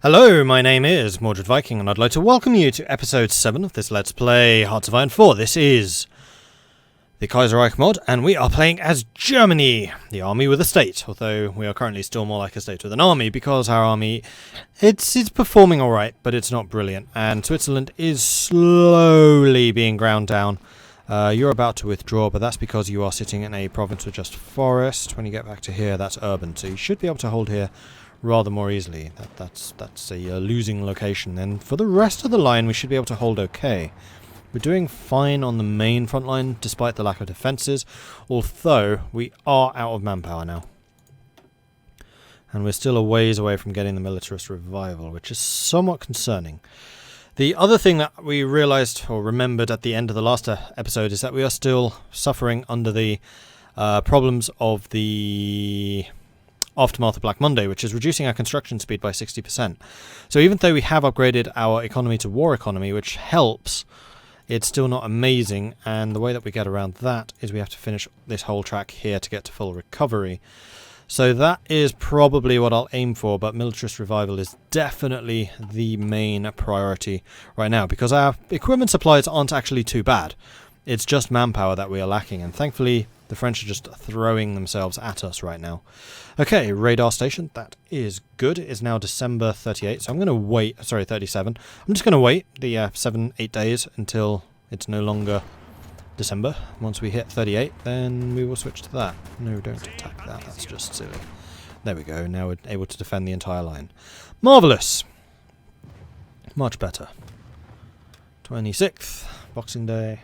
Hello, my name is Mordred Viking, and I'd like to welcome you to episode 7 of this Let's Play Hearts of Iron 4. This is the Kaiserreich mod, and we are playing as Germany, the army with a state, although we are currently still more like a state with an army, because our army, it's performing alright, but it's not brilliant, and Switzerland is slowly being ground down. You're about to withdraw, but that's because you are sitting in a province with just forest. When you get back to here, that's urban, so you should be able to hold here rather more easily. That's a losing location. And for the rest of the line, we should be able to hold okay. We're doing fine on the main front line, despite the lack of defences, although we are out of manpower now. And we're still a ways away from getting the militarist revival, which is somewhat concerning. The other thing that we realised, or remembered at the end of the last episode, is that we are still suffering under the problems of the aftermath of Black Monday, which is reducing our construction speed by 60%. So even though we have upgraded our economy to war economy, which helps, it's still not amazing, and the way that we get around that is we have to finish this whole track here to get to full recovery. So that is probably what I'll aim for, but militarist revival is definitely the main priority right now, because our equipment supplies aren't actually too bad. It's just manpower that we are lacking, and thankfully the French are just throwing themselves at us right now. Okay, radar station, that is good. It is now December 38, so I'm going to wait, sorry, 37. I'm just going to wait the 7-8 days until it's no longer December. Once we hit 38, then we will switch to that. No, don't attack that, that's just silly. There we go, now we're able to defend the entire line. Marvellous! Much better. 26th, Boxing Day.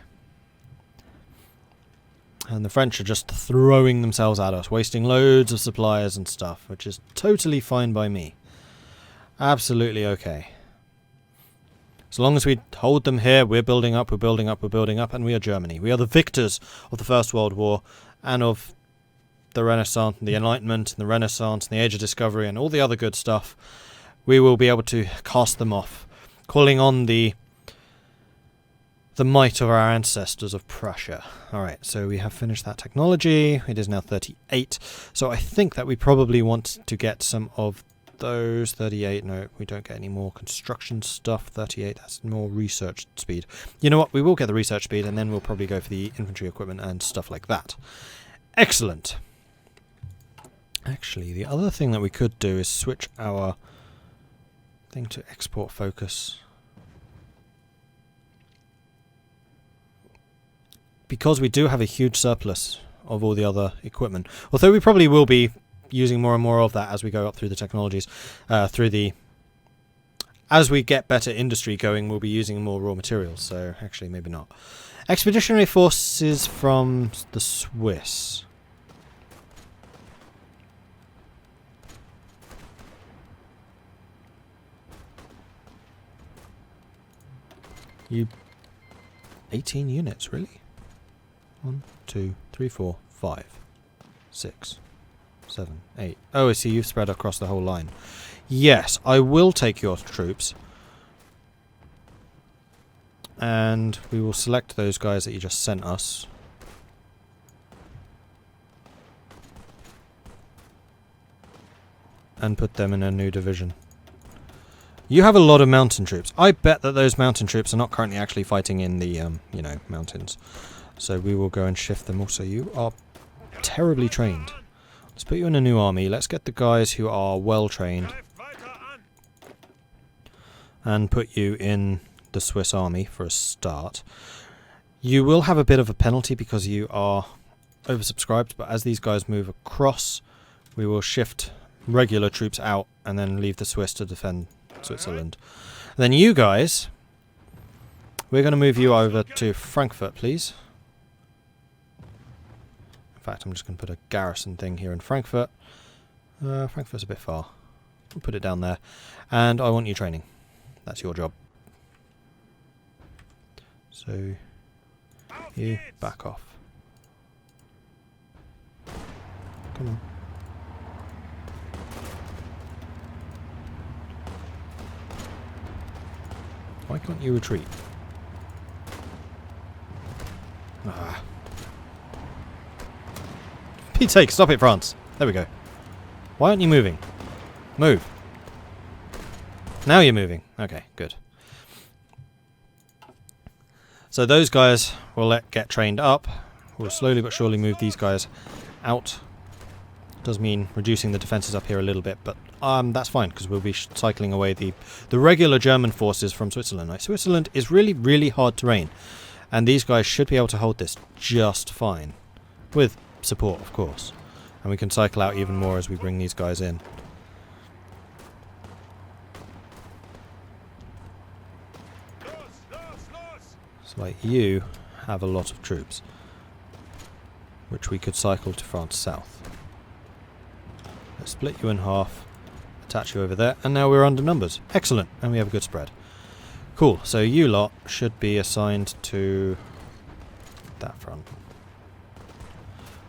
And the French are just throwing themselves at us, wasting loads of supplies and stuff, which is totally fine by me. Absolutely okay. As long as we hold them here, we're building up, we're building up, we're building up, and we are Germany. We are the victors of the First World War, and of the Renaissance, the Enlightenment, and the Renaissance, and the Age of Discovery, and all the other good stuff. We will be able to cast them off, calling on the might of our ancestors of Prussia. Alright, so we have finished that technology. It is now 38. So I think that we probably want to get some of those. 38, no, we don't get any more construction stuff. 38, that's more research speed. You know what, we will get the research speed, and then we'll probably go for the infantry equipment and stuff like that. Excellent. Actually, the other thing that we could do is switch our thing to export focus. Because we do have a huge surplus of all the other equipment. Although we probably will be using more and more of that as we go up through the technologies. As we get better industry going, we'll be using more raw materials. So actually, maybe not. Expeditionary forces from the Swiss. You... 18 units, really? 1, 2, 3, 4, 5, 6, 7, 8. Oh, I see, you've spread across the whole line. Yes, I will take your troops. And we will select those guys that you just sent us. And put them in a new division. You have a lot of mountain troops. I bet that those mountain troops are not currently actually fighting in the, mountains. So we will go and shift them. Also, you are terribly trained. Let's put you in a new army. Let's get the guys who are well trained. And put you in the Swiss army for a start. You will have a bit of a penalty because you are oversubscribed. But as these guys move across, we will shift regular troops out and then leave the Swiss to defend Switzerland. And then you guys, we're going to move you over to Frankfurt, please. In fact, I'm just going to put a garrison thing here in Frankfurt. Frankfurt's a bit far. We'll put it down there. And I want you training. That's your job. So, you back off. Come on. Why can't you retreat? Ah. Pete's sake, stop it, France. There we go. Why aren't you moving? Move. Now you're moving. Okay, good. So those guys will get trained up. We'll slowly but surely move these guys out. Does mean reducing the defences up here a little bit, but that's fine because we'll be cycling away the regular German forces from Switzerland. Like, Switzerland is really, really hard terrain, and these guys should be able to hold this just fine, with support, of course. And we can cycle out even more as we bring these guys in. So, like, you have a lot of troops, which we could cycle to France south. Let's split you in half, attach you over there, and now we're under numbers. Excellent, and we have a good spread. Cool, so you lot should be assigned to that front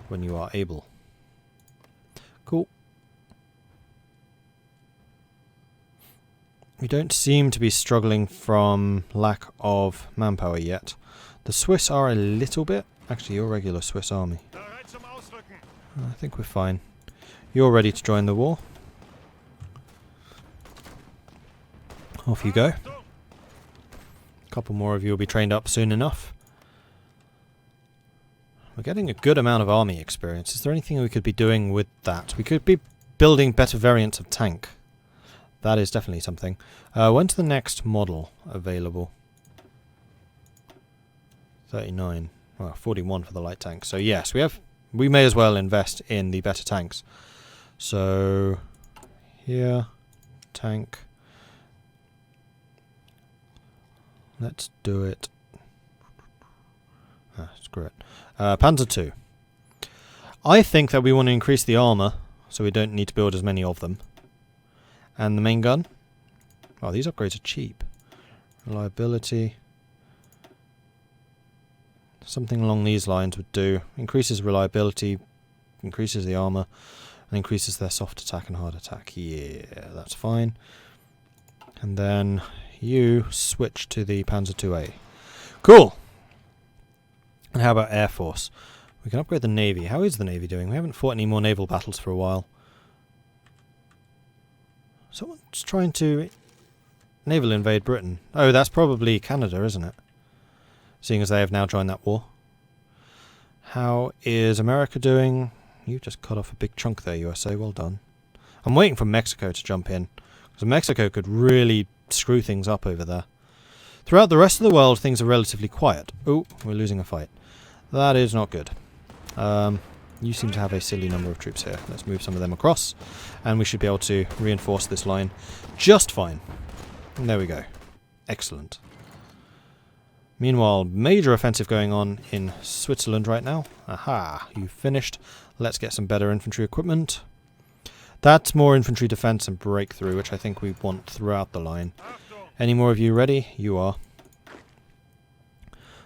when you are able. Cool. We don't seem to be struggling from lack of manpower yet. The Swiss are a little bit. Actually, your regular Swiss army. I think we're fine. You're ready to join the war. Off you go. A couple more of you will be trained up soon enough. We're getting a good amount of army experience. Is there anything we could be doing with that? We could be building better variants of tank. That is definitely something. When's the next model available? 39. Well, 41 for the light tank. So yes, we may as well invest in the better tanks. So here, tank. Let's do it. Screw it. Panzer II. I think that we want to increase the armour, so we don't need to build as many of them. And the main gun. Oh, these upgrades are cheap. Reliability. Something along these lines would do. Increases reliability, increases the armour, and increases their soft attack and hard attack. Yeah, that's fine. And then you switch to the Panzer IIA. Cool! And how about Air Force? We can upgrade the Navy. How is the Navy doing? We haven't fought any more naval battles for a while. Someone's trying to naval invade Britain. Oh, that's probably Canada, isn't it? Seeing as they have now joined that war. How is America doing? You just cut off a big chunk there, USA. Well done. I'm waiting for Mexico to jump in, because Mexico could really screw things up over there. Throughout the rest of the world, things are relatively quiet. Oh, we're losing a fight. That is not good. You seem to have a silly number of troops here. Let's move some of them across, and we should be able to reinforce this line just fine. And there we go. Excellent. Meanwhile, major offensive going on in Switzerland right now. Aha, you finished. Let's get some better infantry equipment. That's more infantry defense and breakthrough, which I think we want throughout the line. Any more of you ready? You are.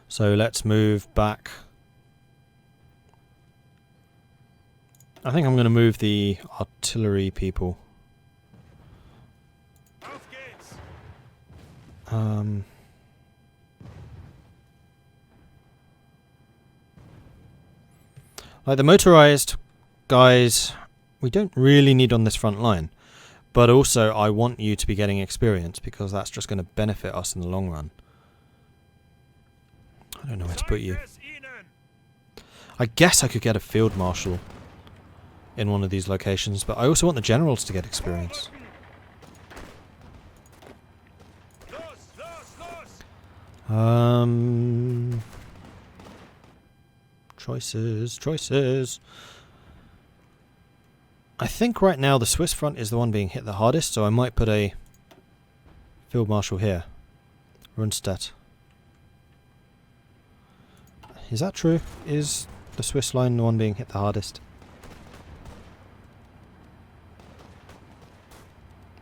So let's move back. I think I'm going to move the artillery people. Like the motorized guys, we don't really need on this front line. But also, I want you to be getting experience, because that's just going to benefit us in the long run. I don't know where to put you. I guess I could get a field marshal in one of these locations, but I also want the generals to get experience. Choices. I think right now the Swiss front is the one being hit the hardest, so I might put a field marshal here. Rundstedt. Is that true? Is the Swiss line the one being hit the hardest?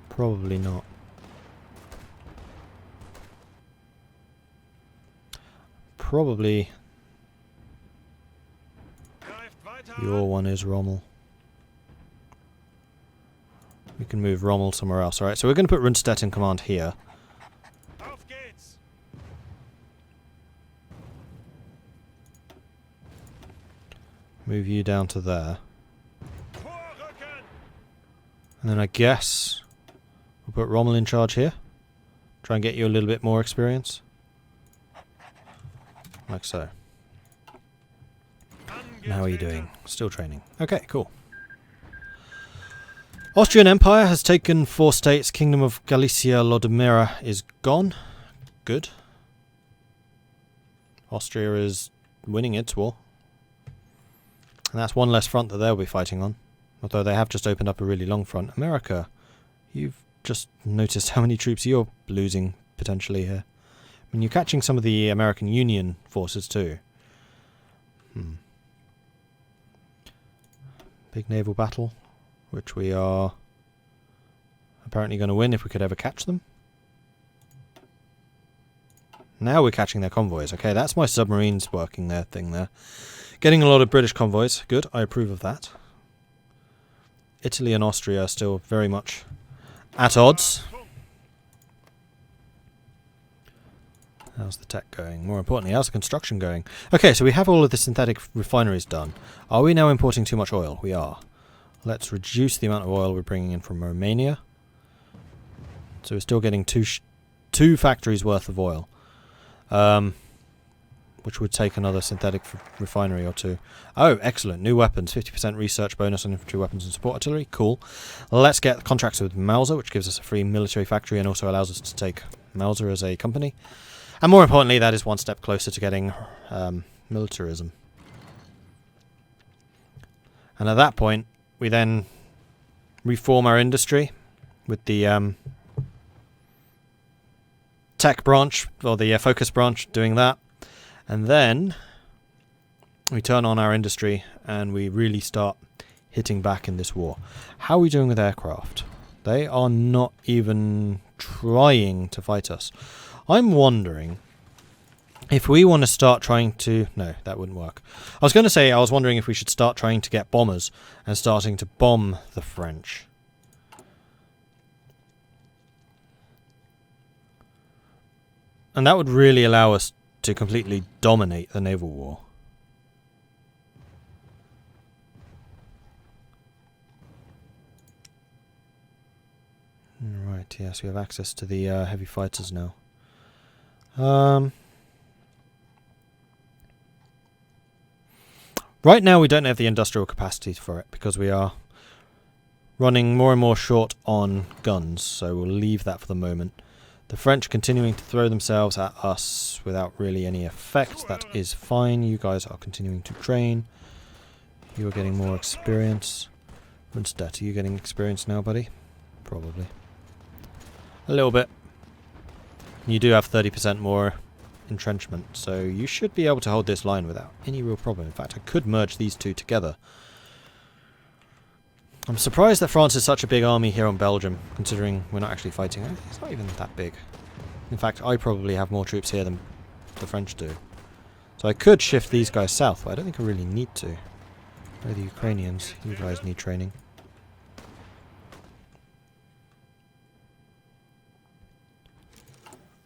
Probably not. Probably your one is Rommel. We can move Rommel somewhere else. Alright, so we're going to put Rundstedt in command here. Move you down to there. And then I guess we'll put Rommel in charge here. Try and get you a little bit more experience. Like so. And how are you doing? Still training. Okay, cool. Austrian Empire has taken 4 states. Kingdom of Galicia Lodomira is gone. Good. Austria is winning its war. And that's one less front that they'll be fighting on. Although they have just opened up a really long front. America, you've just noticed how many troops you're losing potentially here. I mean, you're catching some of the American Union forces too. Big naval battle, which we are apparently going to win if we could ever catch them. Now we're catching their convoys. Okay, that's my submarines working their thing there. Getting a lot of British convoys. Good, I approve of that. Italy and Austria are still very much at odds. How's the tech going? More importantly, how's the construction going? Okay, so we have all of the synthetic refineries done. Are we now importing too much oil? We are. Let's reduce the amount of oil we're bringing in from Romania. So we're still getting two factories worth of oil. Which would take another synthetic refinery or 2. Oh, excellent. New weapons. 50% research bonus on infantry weapons and support artillery. Cool. Let's get contracts with Mauser, which gives us a free military factory and also allows us to take Mauser as a company. And more importantly, that is one step closer to getting militarism. And at that point, we then reform our industry with the tech branch, or the focus branch, doing that. And then we turn on our industry and we really start hitting back in this war. How are we doing with aircraft? They are not even trying to fight us. I'm wondering if we want to start trying to... No, that wouldn't work. I was going to say, I was wondering if we should start trying to get bombers and starting to bomb the French. And that would really allow us to completely dominate the naval war. Right, yes, we have access to the heavy fighters now. Right now we don't have the industrial capacity for it because we are running more and more short on guns, so we'll leave that for the moment. The French continuing to throw themselves at us without really any effect. That is fine. You guys are continuing to train. You are getting more experience. Rundstedt, are you getting experience now, buddy? Probably. A little bit. You do have 30% more entrenchment, so you should be able to hold this line without any real problem. In fact, I could merge these two together. I'm surprised that France is such a big army here on Belgium, considering we're not actually fighting. It's not even that big. In fact, I probably have more troops here than the French do. So I could shift these guys south, but I don't think I really need to. Oh, the Ukrainians, you guys need training.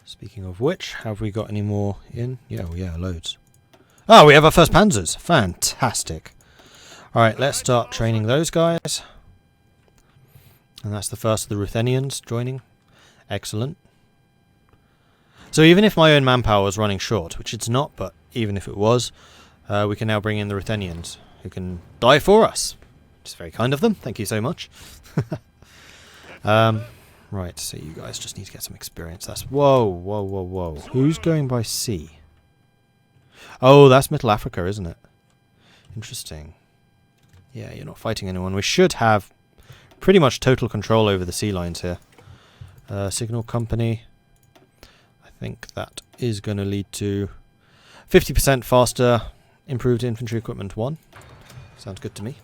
Speaking of which, have we got any more in? Yeah, loads. Oh, we have our first panzers. Fantastic. Alright, let's start training those guys. And that's the first of the Ruthenians joining. Excellent. So even if my own manpower was running short, which it's not, but even if it was, we can now bring in the Ruthenians, who can die for us. It's very kind of them. Thank you so much. Right, so you guys just need to get some experience. That's... Whoa. Who's going by sea? Oh, that's Middle Africa, isn't it? Interesting. Yeah, you're not fighting anyone. We should have pretty much total control over the sea lines here. Signal company. I think that is going to lead to 50% faster improved infantry equipment 1. Sounds good to me.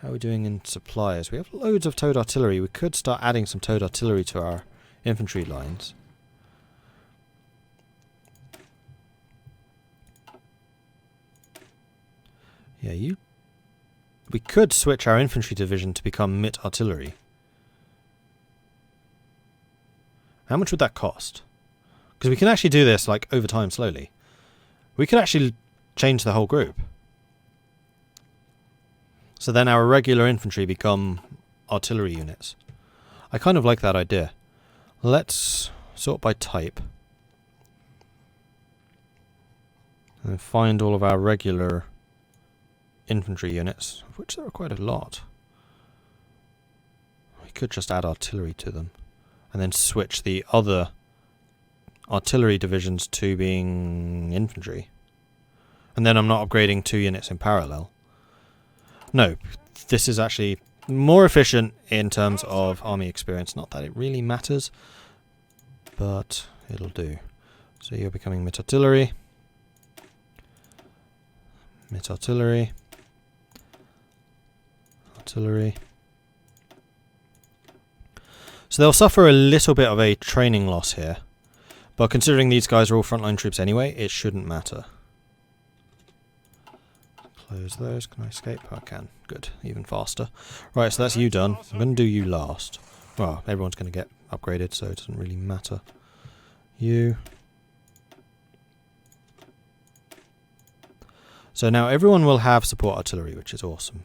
How are we doing in supplies? We have loads of towed artillery. We could start adding some towed artillery to our infantry lines. Yeah, we could switch our infantry division to become MIT artillery. How much would that cost? Because we can actually do this like over time slowly. We could actually change the whole group. So then our regular infantry become artillery units. I kind of like that idea. Let's sort by type. And then find all of our regular infantry units, of which there are quite a lot. We could just add artillery to them. And then switch the other artillery divisions to being infantry. And then I'm not upgrading 2 units in parallel. No, this is actually more efficient in terms of army experience. Not that it really matters, but it'll do. So you're becoming mid artillery. Mid artillery. Artillery. So they'll suffer a little bit of a training loss here. But considering these guys are all frontline troops anyway, it shouldn't matter. Close those. Can I escape? I can. Good. Even faster. Right, so that's you done. I'm going to do you last. Well, everyone's going to get upgraded, so it doesn't really matter. You. So now everyone will have support artillery, which is awesome.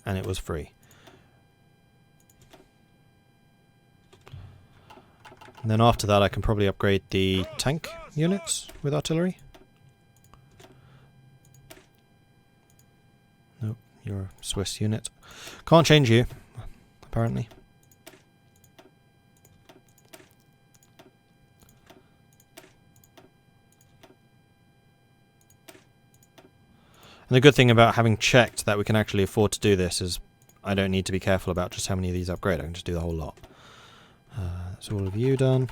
And it was free. And then after that I can probably upgrade the tank units with artillery. Nope, you're a Swiss unit. Can't change you, apparently. And the good thing about having checked that we can actually afford to do this is I don't need to be careful about just how many of these upgrade. I can just do the whole lot. That's all of you done.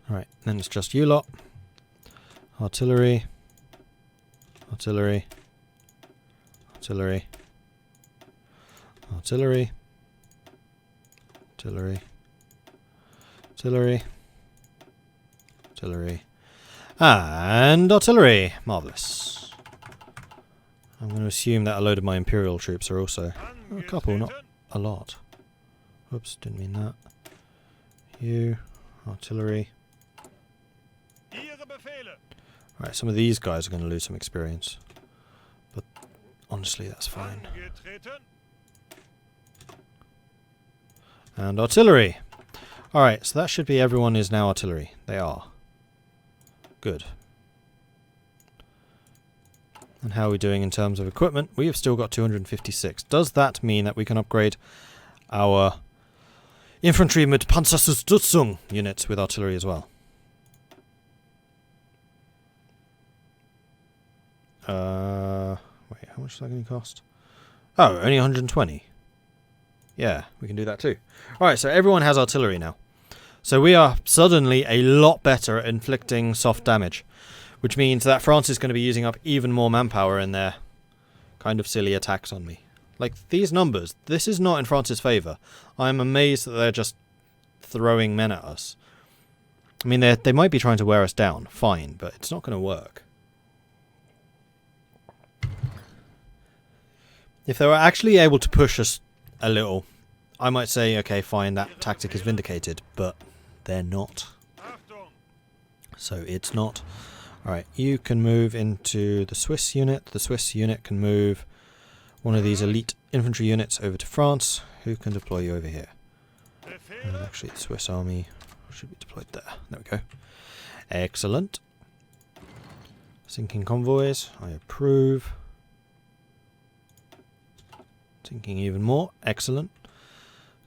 Alright, then it's just you lot. Artillery. Artillery. Artillery. Artillery. Artillery. Artillery. Artillery. And artillery. Marvellous. I'm going to assume that a load of my Imperial troops are also... a couple, not a lot. Oops, didn't mean that. You. Artillery. Right, some of these guys are going to lose some experience. But honestly, that's fine. And artillery. Alright, so that should be everyone is now artillery. They are. Good. And how are we doing in terms of equipment? We have still got 256. Does that mean that we can upgrade our infantry mit Panzerstützung units with artillery as well? Wait, how much is that going to cost? Oh, only 120. Yeah, we can do that too. Alright, so everyone has artillery now. So we are suddenly a lot better at inflicting soft damage. Which means that France is going to be using up even more manpower in their kind of silly attacks on me. Like, these numbers, this is not in France's favour. I'm amazed that they're just throwing men at us. I mean, they might be trying to wear us down, fine, but it's not going to work. If they were actually able to push us a little, I might say, okay, fine, that tactic is vindicated, but they're not. So it's not. Alright, you can move into the Swiss unit. The Swiss unit can move one of these elite infantry units over to France. Who can deploy you over here? Actually, the Swiss army should be deployed there. There we go. Excellent. Sinking convoys. I approve. Sinking even more. Excellent.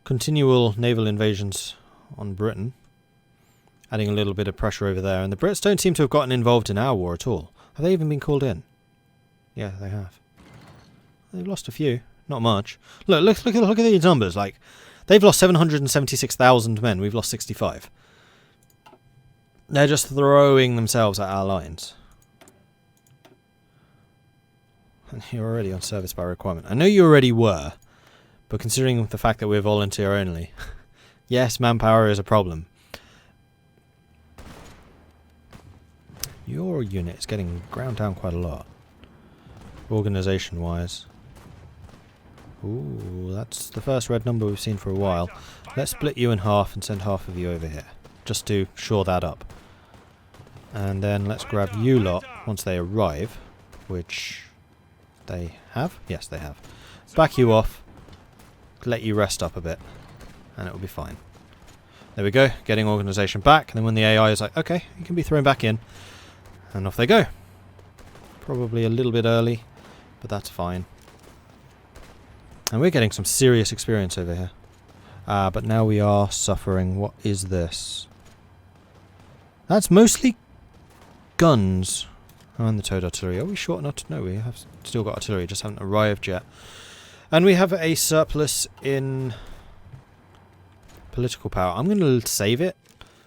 Continual naval invasions on Britain. Adding a little bit of pressure over there. And the Brits don't seem to have gotten involved in our war at all. Have they even been called in? Yeah, they have. They've lost a few. Not much. Look at these numbers. Like, they've lost 776,000 men. We've lost 65. They're just throwing themselves at our lines. And you're already on service by requirement. I know you already were. But considering the fact that we're volunteer only. Yes, manpower is a problem. Your unit is getting ground down quite a lot. Organisation-wise. Ooh, that's the first red number we've seen for a while. Let's split you in half and send half of you over here. Just to shore that up. And then let's grab you lot once they arrive. Which They have? Yes, they have. Back you off. Let you rest up a bit. And it will be fine. There we go. Getting organisation back. And then when the AI is like, okay, you can be thrown back in. And off they go. Probably a little bit early. But that's fine. And we're getting some serious experience over here. But now we are suffering. What is this? That's mostly guns. Oh, and the towed artillery. Are we short enough? No, we have still got artillery. Just haven't arrived yet. And we have a surplus in political power. I'm going to save it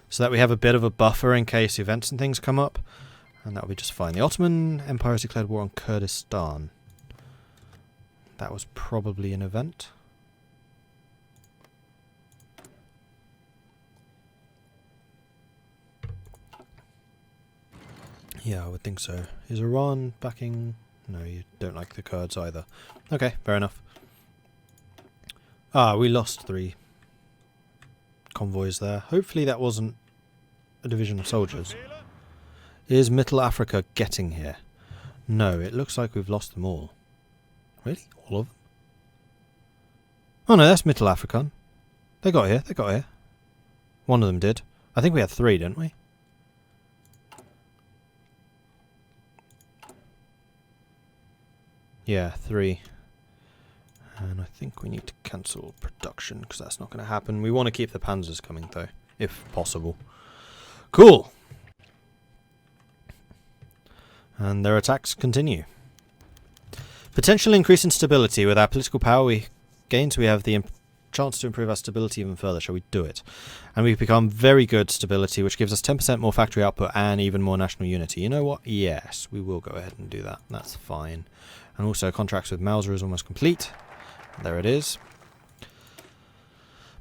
so that we have a bit of a buffer in case events and things come up. And that'll be just fine. The Ottoman Empire has declared war on Kurdistan. That was probably an event. Yeah, I would think so. Is Iran backing? No, you don't like the Kurds either. Okay, fair enough. We lost 3 convoys there. Hopefully that wasn't a division of soldiers. Is Middle Africa getting here? No, it looks like we've lost them all. Really? All of them? Oh no, that's Middle African. They got here, they got here. One of them did. I think we had 3, didn't we? Yeah, 3. And I think we need to cancel production because that's not going to happen. We want to keep the panzers coming though, if possible. Cool! And their attacks continue. Potential increase in stability. With our political power we have the chance to improve our stability even further. Shall we do it? And we've become very good stability, which gives us 10% more factory output and even more national unity. You know what? Yes, we will go ahead and do that. That's fine. And also contracts with Mauser is almost complete. There it is.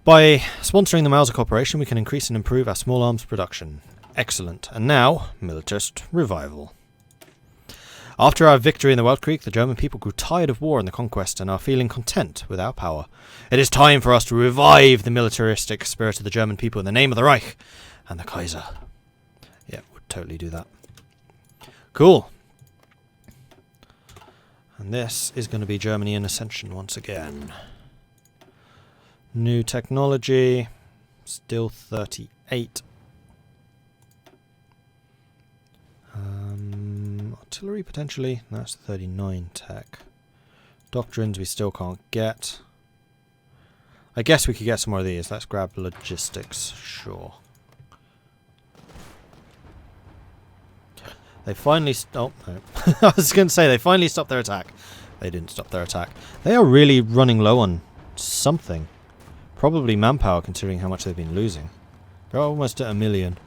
By sponsoring the Mauser Corporation, we can increase and improve our small arms production. Excellent. And now, militarist revival. After our victory in the Wild Creek, the German people grew tired of war and the conquest and are feeling content with our power. It is time for us to revive the militaristic spirit of the German people in the name of the Reich and the Kaiser. Yeah, would totally do that. Cool. And this is going to be Germany in ascension once again. New technology. Still 38. Artillery potentially. That's 39 tech. Doctrines we still can't get. I guess we could get some more of these. Let's grab logistics. Sure. They finally oh no. I was going to say they finally stopped their attack. They didn't stop their attack. They are really running low on something. Probably manpower considering how much they've been losing. They're almost at 1 million.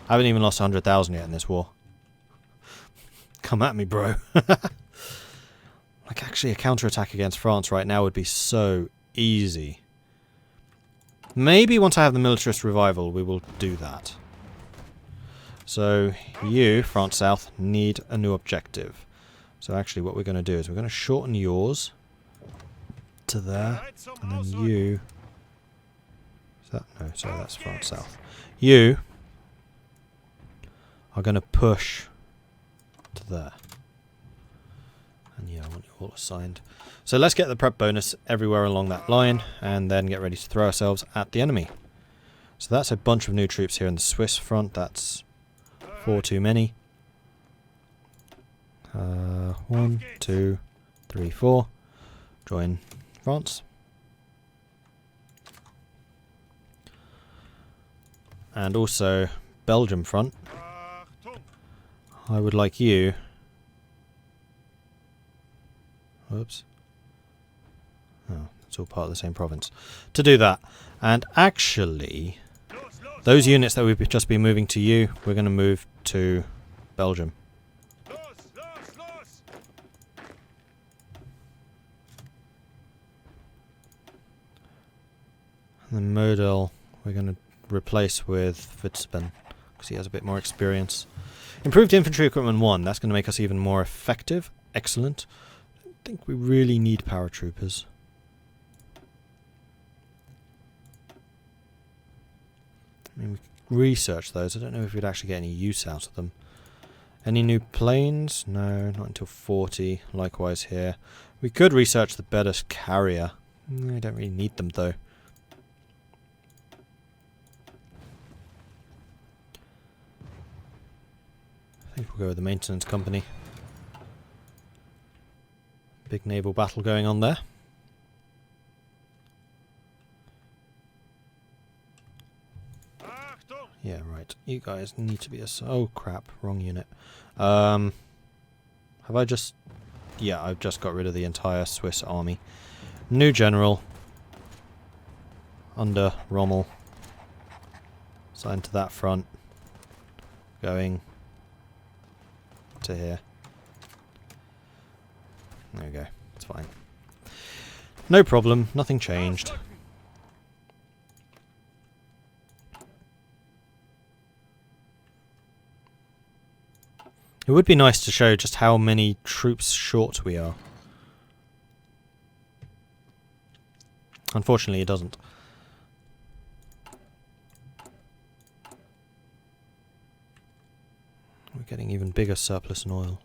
I haven't even lost 100,000 yet in this war. Come at me, bro. Like actually a counterattack against France right now would be so easy. Maybe once I have the militarist revival we will do that. So you, France South, need a new objective. So actually what we're going to do is we're going to shorten yours to there. And then you... Is that? No, sorry, that's France South. You are going to push to there. And yeah, I want you all assigned. So let's get the prep bonus everywhere along that line and then get ready to throw ourselves at the enemy. So that's a bunch of new troops here in the Swiss front. That's 4 too many. 1, 2, 3, 4. Join France. And also Belgium front. I would like you... Whoops. Oh, it's all part of the same province. To do that. And actually, those units that we've just been moving to you, we're going to move to Belgium. And then Model, we're going to replace with Witzben, because he has a bit more experience. Improved infantry equipment 1, that's going to make us even more effective. Excellent. I think we really need paratroopers. I mean, we research those. I don't know if we'd actually get any use out of them. Any new planes? No, not until 40. Likewise here. We could research the better carrier. I don't really need them though. I think we'll go with the maintenance company. Big naval battle going on there. Yeah, right. You guys need to be a... Oh, crap. Wrong unit. Have I just... Yeah, I've just got rid of the entire Swiss army. New general. Under Rommel. Assigned to that front. Going to here. There we go. It's fine. No problem. Nothing changed. It would be nice to show just how many troops short we are. Unfortunately, it doesn't. We're getting even bigger surplus in oil,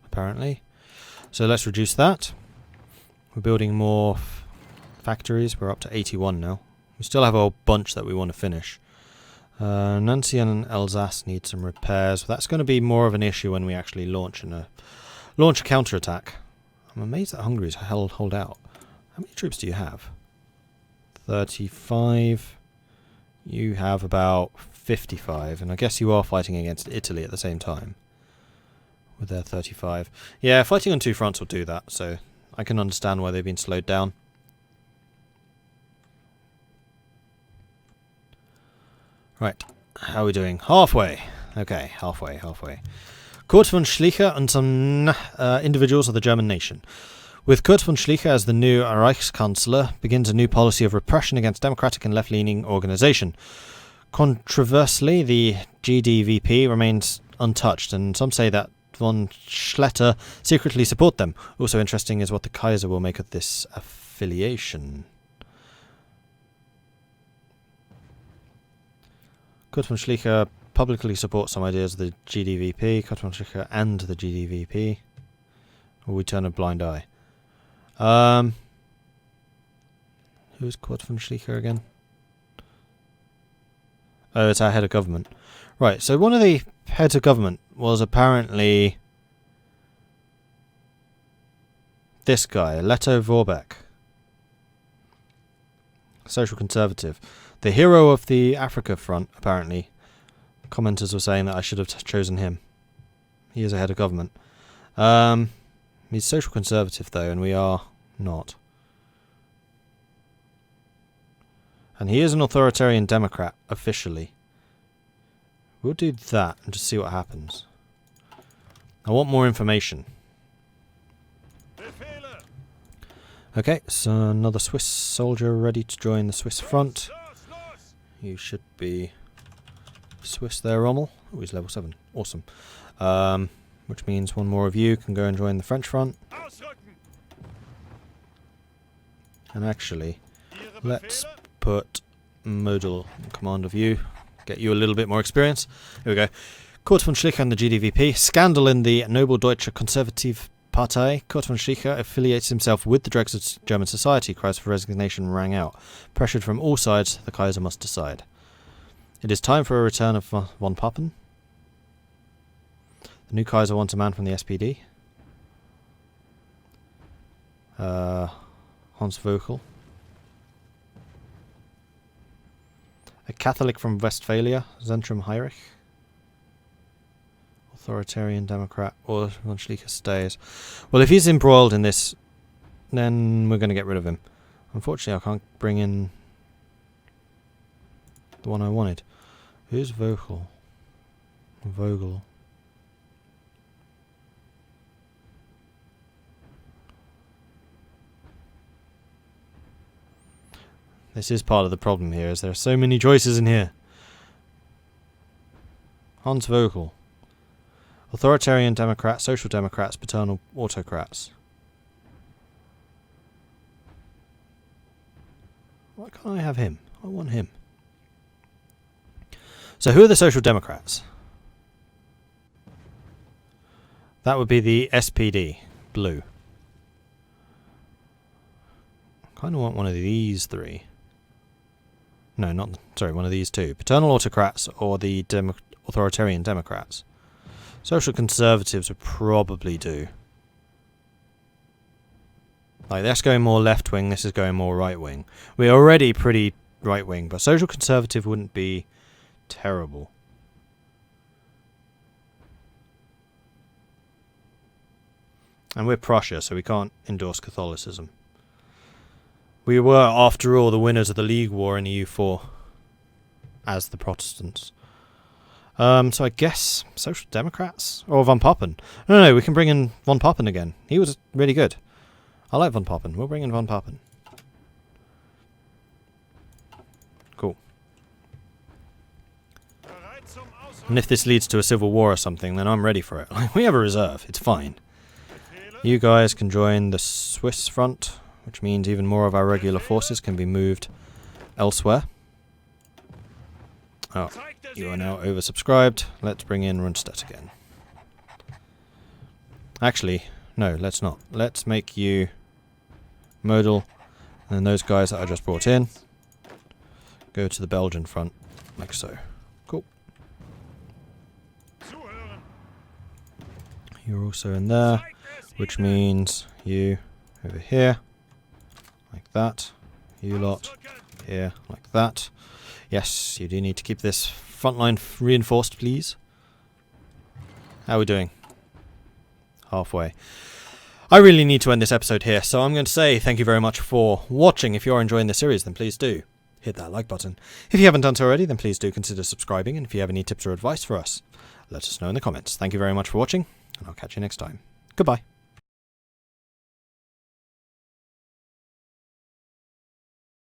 apparently. So let's reduce that. We're building more factories. We're up to 81 now. We still have a whole bunch that we want to finish. Nancy and Alsace need some repairs. That's going to be more of an issue when we actually launch a counterattack. I'm amazed that Hungary's hold out. How many troops do you have? 35. You have about 55, and I guess you are fighting against Italy at the same time with their 35. Yeah, fighting on two fronts will do that, so I can understand why they've been slowed down. Right, how are we doing? Halfway. Okay, halfway. Kurt von Schleicher and some individuals of the German nation. With Kurt von Schleicher as the new Reichskanzler, begins a new policy of repression against democratic and left-leaning organisation. Controversially, the GDVP remains untouched, and some say that von Schleicher secretly support them. Also interesting is what the Kaiser will make of this affiliation. Kurt von Schleicher publicly supports some ideas of the GDVP. Kurt von Schleicher and the GDVP. Or we turn a blind eye. Who's Kurt von Schleicher again? Oh, it's our head of government. Right, so one of the heads of government was apparently this guy, Leto Vorbeck. Social conservative. The hero of the Africa front, apparently. Commenters were saying that I should have chosen him. He is a head of government. He's social conservative, though, and we are not. And he is an authoritarian Democrat, officially. We'll do that and just see what happens. I want more information. Okay, so another Swiss soldier ready to join the Swiss front. You should be Swiss there, Rommel. Oh, he's level 7. Awesome. Which means one more of you can go and join the French front. And actually, let's put Model in command of you. Get you a little bit more experience. Here we go. Kurt von Schleicher and the GDVP. Scandal in the Noble Deutsche Konservative Partei. Kurt von Schleicher affiliates himself with the dregs of German society. Cries for resignation rang out. Pressured from all sides, the Kaiser must decide. It is time for a return of von Papen. The new Kaiser wants a man from the SPD. Hans Vogel. A Catholic from Westphalia, Zentrum Heinrich. Authoritarian Democrat, or von Schleicher stays. Well, if he's embroiled in this, then we're going to get rid of him. Unfortunately, I can't bring in the one I wanted. Who's Vogel? Vogel. This is part of the problem here, is there are so many choices in here. Hans Vogel. Authoritarian Democrat, Social Democrats, Paternal Autocrats. Why can't I have him? I want him. So who are the Social Democrats? That would be the SPD, blue. I kind of want one of these three. No, not... Sorry, one of these two. Paternal autocrats or the authoritarian democrats. Social conservatives would probably do. Like, that's going more left-wing, this is going more right-wing. We're already pretty right-wing, but social conservative wouldn't be terrible. And we're Prussia, so we can't endorse Catholicism. We were, after all, the winners of the League War in EU4. As the Protestants. So I guess Social Democrats? Or Von Papen. No, we can bring in Von Papen again. He was really good. I like Von Papen. We'll bring in Von Papen. Cool. And if this leads to a civil war or something, then I'm ready for it. We have a reserve. It's fine. You guys can join the Swiss front, which means even more of our regular forces can be moved elsewhere. Oh, you are now oversubscribed. Let's bring in Rundstedt again. Actually, no, let's not. Let's make you modal, and then those guys that I just brought in go to the Belgian front, like so. Cool. You're also in there, which means you over here, like that. You lot here, like that. Yes, you do need to keep this front line reinforced, please. How are we doing? Halfway. I really need to end this episode here, so I'm going to say thank you very much for watching. If you're enjoying the series, then please do hit that like button. If you haven't done so already, then please do consider subscribing, and if you have any tips or advice for us, let us know in the comments. Thank you very much for watching, and I'll catch you next time. Goodbye.